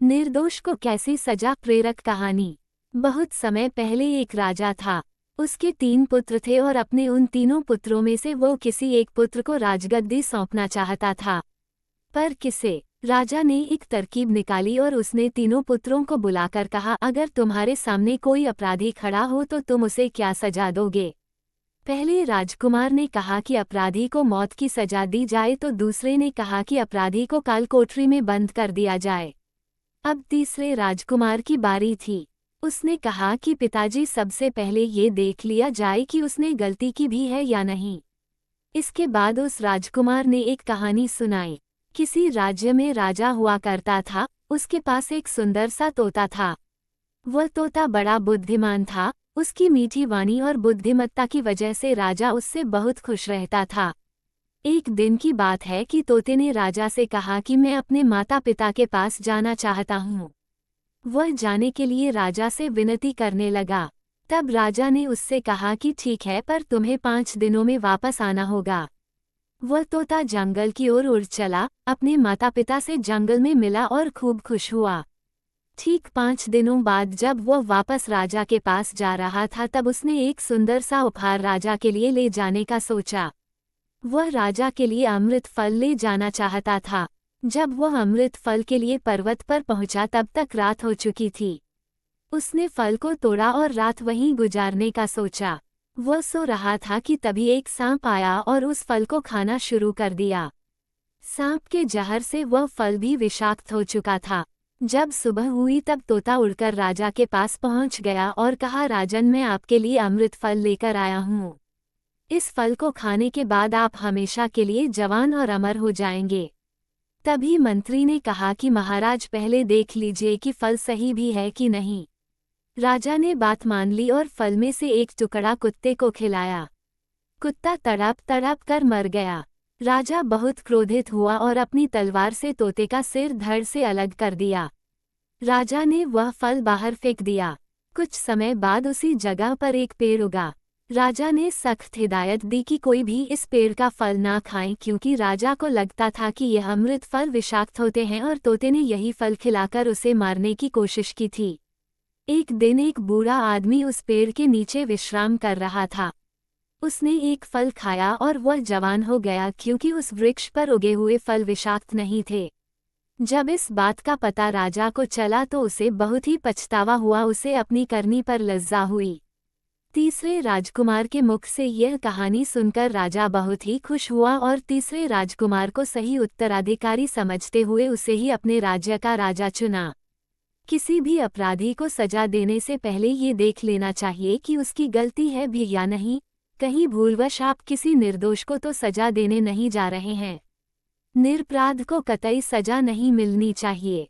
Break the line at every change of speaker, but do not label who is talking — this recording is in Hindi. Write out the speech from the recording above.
निर्दोष को कैसी सजा प्रेरक कहानी। बहुत समय पहले एक राजा था। उसके 3 पुत्र थे और अपने उन तीनों पुत्रों में से वो किसी एक पुत्र को राजगद्दी सौंपना चाहता था। पर किसे? राजा ने एक तरकीब निकाली और उसने तीनों पुत्रों को बुलाकर कहा, अगर तुम्हारे सामने कोई अपराधी खड़ा हो तो तुम उसे क्या सजा दोगे? पहले राजकुमार ने कहा कि अपराधी को मौत की सजा दी जाए तो दूसरे ने कहा कि अपराधी को काल कोठरी में बंद कर दिया जाए। अब तीसरे राजकुमार की बारी थी। उसने कहा कि पिताजी, सबसे पहले ये देख लिया जाए कि उसने गलती की भी है या नहीं। इसके बाद उस राजकुमार ने एक कहानी सुनाई। किसी राज्य में राजा हुआ करता था। उसके पास एक सुंदर सा तोता था। वह तोता बड़ा बुद्धिमान था। उसकी मीठी वाणी और बुद्धिमत्ता की वजह से राजा उससे बहुत खुश रहता था। एक दिन की बात है कि तोते ने राजा से कहा कि मैं अपने माता पिता के पास जाना चाहता हूँ। वह जाने के लिए राजा से विनती करने लगा। तब राजा ने उससे कहा कि ठीक है, पर तुम्हें 5 दिनों में वापस आना होगा। वह तोता जंगल की ओर उड़ चला, अपने माता पिता से जंगल में मिला और खूब खुश हुआ। ठीक 5 दिनों बाद जब वह वापस राजा के पास जा रहा था तब उसने एक सुंदर सा उपहार राजा के लिए ले जाने का सोचा। वह राजा के लिए अमृत फल ले जाना चाहता था। जब वह अमृत फल के लिए पर्वत पर पहुंचा तब तक रात हो चुकी थी। उसने फल को तोड़ा और रात वहीं गुजारने का सोचा। वह सो रहा था कि तभी एक सांप आया और उस फल को खाना शुरू कर दिया। सांप के जहर से वह फल भी विषाक्त हो चुका था। जब सुबह हुई तब तोता उड़कर राजा के पास पहुंच गया और कहा, राजन, मैं आपके लिए अमृत फल लेकर आया हूँ। इस फल को खाने के बाद आप हमेशा के लिए जवान और अमर हो जाएंगे। तभी मंत्री ने कहा कि महाराज, पहले देख लीजिए कि फल सही भी है कि नहीं। राजा ने बात मान ली और फल में से एक टुकड़ा कुत्ते को खिलाया। कुत्ता तड़प तड़प कर मर गया। राजा बहुत क्रोधित हुआ और अपनी तलवार से तोते का सिर धड़ से अलग कर दिया। राजा ने वह फल बाहर फेंक दिया। कुछ समय बाद उसी जगह पर एक पेड़ उगा। राजा ने सख्त हिदायत दी कि कोई भी इस पेड़ का फल ना खाए, क्योंकि राजा को लगता था कि यह अमृत फल विषाक्त होते हैं और तोते ने यही फल खिलाकर उसे मारने की कोशिश की थी। एक दिन एक बूढ़ा आदमी उस पेड़ के नीचे विश्राम कर रहा था। उसने एक फल खाया और वह जवान हो गया, क्योंकि उस वृक्ष पर उगे हुए फल विषाक्त नहीं थे। जब इस बात का पता राजा को चला तो उसे बहुत ही पछतावा हुआ। उसे अपनी करनी पर लज्जा हुई। तीसरे राजकुमार के मुख से यह कहानी सुनकर राजा बहुत ही खुश हुआ और तीसरे राजकुमार को सही उत्तराधिकारी समझते हुए उसे ही अपने राज्य का राजा चुना। किसी भी अपराधी को सजा देने से पहले ये देख लेना चाहिए कि उसकी गलती है भी या नहीं। कहीं भूलवश आप किसी निर्दोष को तो सजा देने नहीं जा रहे हैं। निरपराध को कतई सजा नहीं मिलनी चाहिए।